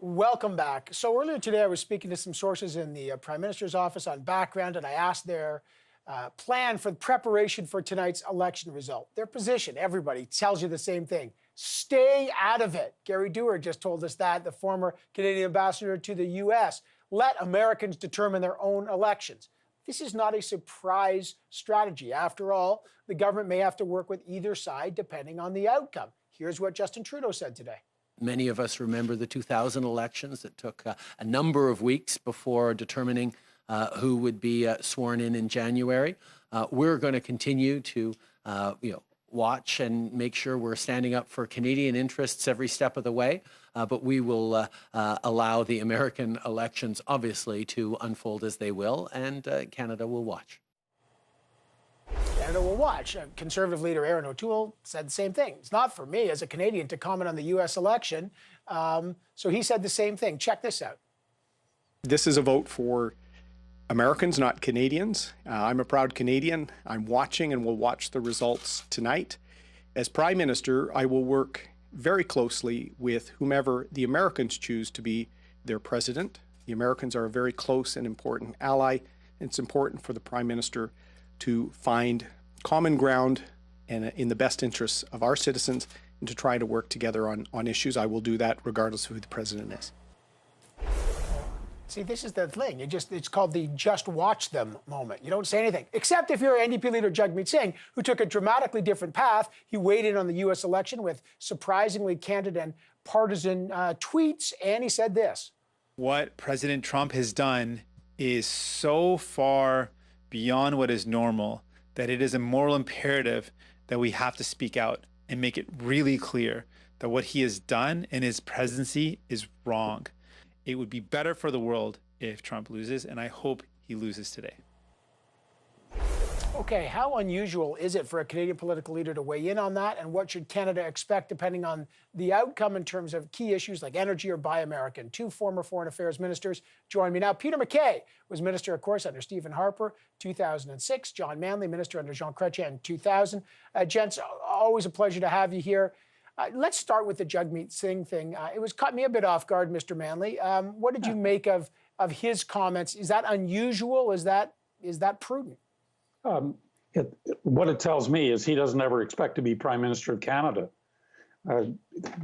Welcome back. So earlier today, I was speaking to some sources in the Prime Minister's office on background, and I asked their plan for preparation for tonight's election result. Their position, everybody tells you the same thing. Stay out of it. Gary Dewar just told us that, the former Canadian ambassador to the U.S. Let Americans determine their own elections. This is not a surprise strategy. After all, the government may have to work with either side depending on the outcome. Here's what Justin Trudeau said today. Many of us remember the 2000 elections that took a number of weeks before determining who would be sworn in January. We're going to continue to, watch and make sure we're standing up for Canadian interests every step of the way. But we will allow the American elections, obviously, to unfold as they will, and Canada will watch. Canada will watch. Conservative leader Aaron O'Toole said the same thing. It's not for me as a Canadian to comment on the U.S. election. So he said the same thing. Check this out. This is a vote for Americans, not Canadians. I'm a proud Canadian. I'm watching and will watch the results tonight. As Prime Minister, I will work very closely with whomever the Americans choose to be their president. The Americans are a very close and important ally. It's important for the Prime Minister to find common ground and in the best interests of our citizens and to try to work together on issues. I will do that regardless of who the president is. See, this is the thing. It's called the just watch them moment. You don't say anything, except if you're NDP leader Jagmeet Singh, who took a dramatically different path. He weighed in on the U.S. election with surprisingly candid and partisan tweets, and he said this. What President Trump has done is so far beyond what is normal that it is a moral imperative that we have to speak out and make it really clear that what he has done in his presidency is wrong. It would be better for the world if Trump loses, and I hope he loses today. Okay, how unusual is it for a Canadian political leader to weigh in on that, and what should Canada expect depending on the outcome in terms of key issues like energy or Buy American? Two former foreign affairs ministers join me now. Peter MacKay was minister, of course, under Stephen Harper, 2006. John Manley, minister under Jean Chrétien in 2000. Gents, always a pleasure to have you here. Let's start with the Jagmeet Singh thing. It was caught me a bit off guard, Mr. Manley. What did you make of his comments? Is that unusual? Is that prudent? What it tells me is he doesn't ever expect to be Prime Minister of Canada,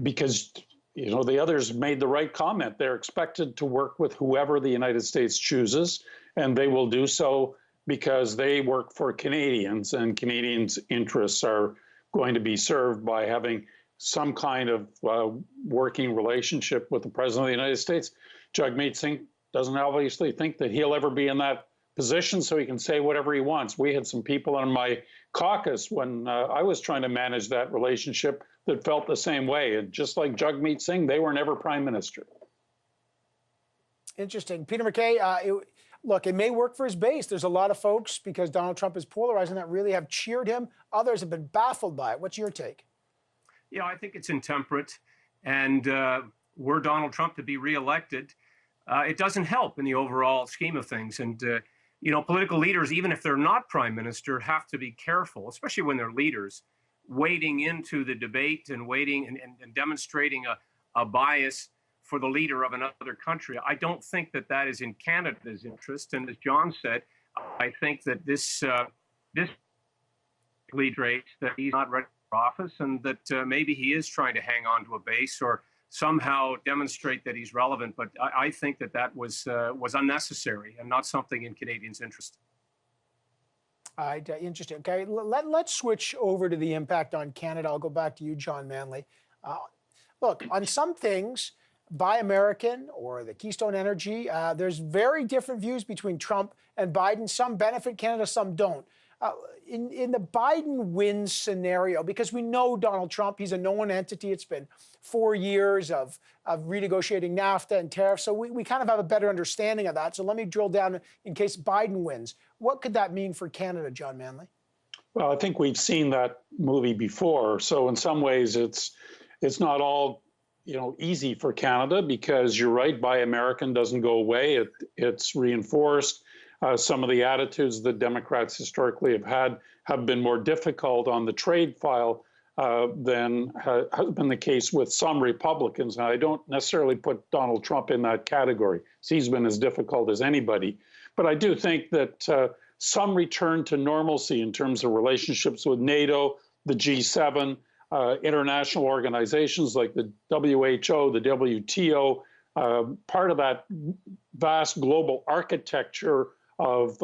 because the others made the right comment. They're expected to work with whoever the United States chooses, and they will do so because they work for Canadians, and Canadians' interests are going to be served by having some kind of working relationship with the President of the United States. Jagmeet Singh doesn't obviously think that he'll ever be in that position, so he can say whatever he wants. We had some people on my caucus when I was trying to manage that relationship that felt the same way. And just like Jagmeet Singh, they were never Prime Minister. Interesting. Peter MacKay, look, it may work for his base. There's a lot of folks, because Donald Trump is polarizing, that really have cheered him. Others have been baffled by it. What's your take? Yeah, I think it's intemperate. And were Donald Trump to be reelected, it doesn't help in the overall scheme of things. And political leaders, even if they're not prime minister, have to be careful, especially when they're leaders, wading into the debate and and demonstrating a bias for the leader of another country. I don't think that is in Canada's interest. And as John said, I think that this leader that he's not ready for office, and that maybe he is trying to hang on to a base or somehow demonstrate that he's relevant. But I think that was unnecessary and not something in Canadians' interest. Interesting. Okay, let's switch over to the impact on Canada. I'll go back to you, John Manley. Look, on some things, Buy American or the Keystone Energy, there's very different views between Trump and Biden. Some benefit Canada, some don't. In the Biden wins scenario, because we know Donald Trump, he's a known entity. It's been 4 years of renegotiating NAFTA and tariffs. So we kind of have a better understanding of that. So let me drill down in case Biden wins. What could that mean for Canada, John Manley? Well, I think we've seen that movie before. So in some ways, it's not all easy for Canada, because you're right, Buy American doesn't go away. It's reinforced. Some of the attitudes that Democrats historically have had have been more difficult on the trade file. than has been the case with some Republicans. Now, I don't necessarily put Donald Trump in that category. He's been as difficult as anybody. But I do think that some return to normalcy in terms of relationships with NATO, the G7, international organizations like the WHO, the WTO, part of that vast global architecture of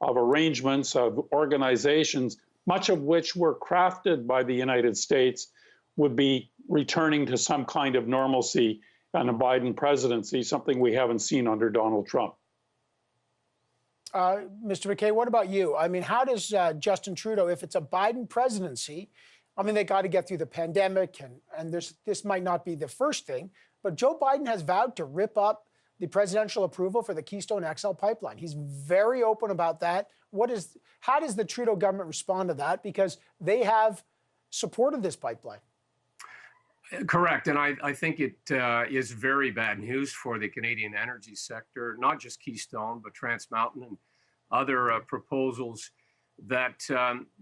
arrangements, of organizations, much of which were crafted by the United States, would be returning to some kind of normalcy in a Biden presidency, something we haven't seen under Donald Trump. Mr. MacKay, what about you? I mean, how does Justin Trudeau, if it's a Biden presidency, I mean, they got to get through the pandemic, and this might not be the first thing, but Joe Biden has vowed to rip up the presidential approval for the Keystone XL pipeline. He's very open about that. How does the Trudeau government respond to that? Because they have supported this pipeline. Correct. And I think it is very bad news for the Canadian energy sector, not just Keystone, but Trans Mountain and other proposals that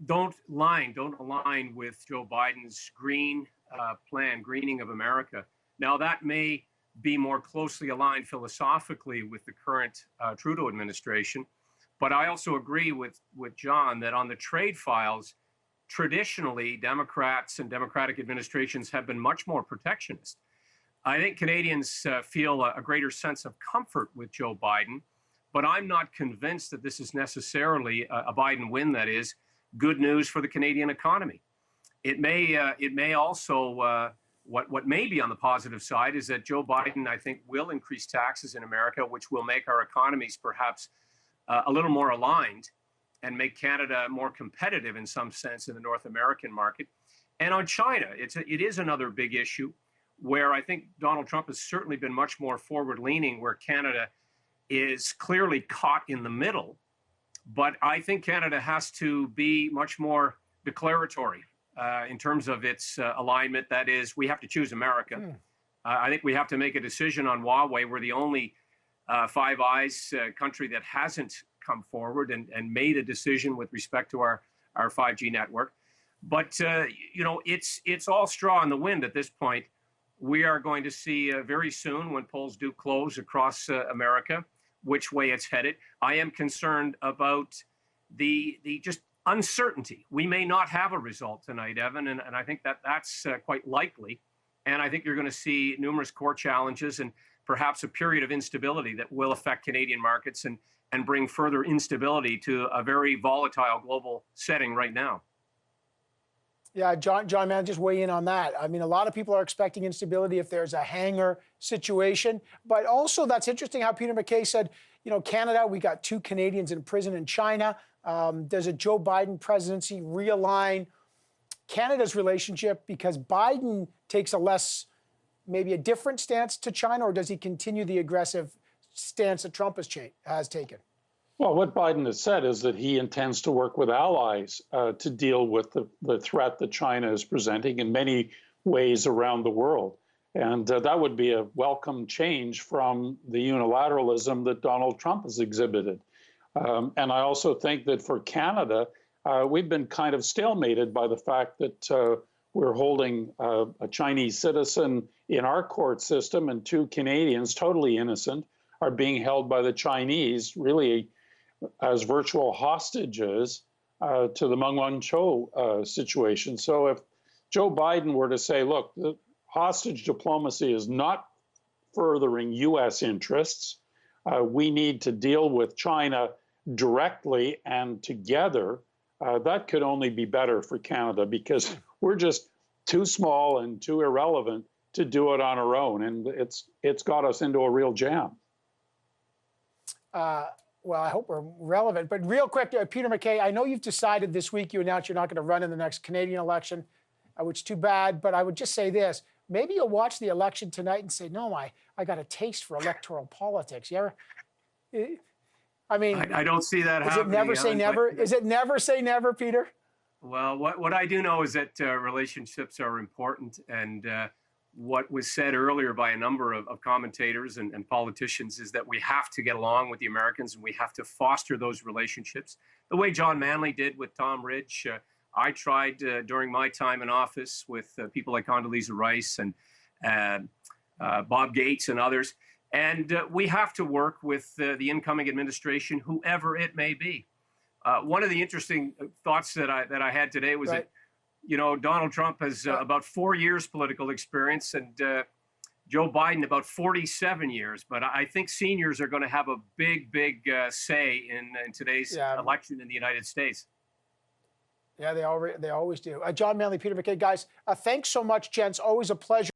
don't align with Joe Biden's green plan, greening of America. Now, that may be more closely aligned philosophically with the current Trudeau administration. But I also agree with John that on the trade files, traditionally, Democrats and Democratic administrations have been much more protectionist. I think Canadians feel a greater sense of comfort with Joe Biden, but I'm not convinced that this is necessarily a Biden win that is good news for the Canadian economy. It may also, what may be on the positive side is that Joe Biden, I think, will increase taxes in America, which will make our economies perhaps a little more aligned and make Canada more competitive in some sense in the North American market. And on China, it is another big issue where I think Donald Trump has certainly been much more forward-leaning, where Canada is clearly caught in the middle. But I think Canada has to be much more declaratory in terms of its alignment. That is, we have to choose America. I think we have to make a decision on Huawei. We're the only Five Eyes country that hasn't come forward and made a decision with respect to our 5G network. But, it's all straw in the wind at this point. We are going to see very soon, when polls do close across America, which way it's headed. I am concerned about the just uncertainty. We may not have a result tonight, Evan, and I think that's quite likely. And I think you're going to see numerous court challenges and perhaps a period of instability that will affect Canadian markets and bring further instability to a very volatile global setting right now. Yeah, John, man, just weigh in on that. I mean, a lot of people are expecting instability if there's a hanger situation. But also, that's interesting how Peter MacKay said, Canada, we got 2 Canadians in prison in China. Does a Joe Biden presidency realign Canada's relationship because Biden takes maybe a different stance to China, or does he continue the aggressive stance that Trump has taken? Well, what Biden has said is that he intends to work with allies to deal with the threat that China is presenting in many ways around the world. And that would be a welcome change from the unilateralism that Donald Trump has exhibited. And I also think that for Canada, we've been kind of stalemated by the fact that we're holding a Chinese citizen in our court system, and 2 Canadians, totally innocent, are being held by the Chinese really as virtual hostages to the Meng Wanzhou situation. So if Joe Biden were to say, look, the hostage diplomacy is not furthering U.S. interests, we need to deal with China directly and together, that could only be better for Canada, because we're just too small and too irrelevant to do it on our own. And it's got us into a real jam. Well, I hope we're relevant. But real quick, Peter MacKay, I know you've decided this week, you announced you're not going to run in the next Canadian election, which is too bad. But I would just say this. Maybe you'll watch the election tonight and say, no, I got a taste for electoral politics. You ever? I mean, I don't see that happening. Is it never say never? Is it never say never, Peter? Well, what I do know is that relationships are important. And what was said earlier by a number of commentators and politicians is that we have to get along with the Americans and we have to foster those relationships the way John Manley did with Tom Ridge. I tried during my time in office with people like Condoleezza Rice and Bob Gates and others. And we have to work with the incoming administration, whoever it may be. One of the interesting thoughts that I had today was that, you know, Donald Trump has about 4 years political experience, and Joe Biden about 47 years. But I think seniors are going to have a big say in today's election in the United States. Yeah, they always do. John Manley, Peter MacKay, guys, thanks so much, gents. Always a pleasure.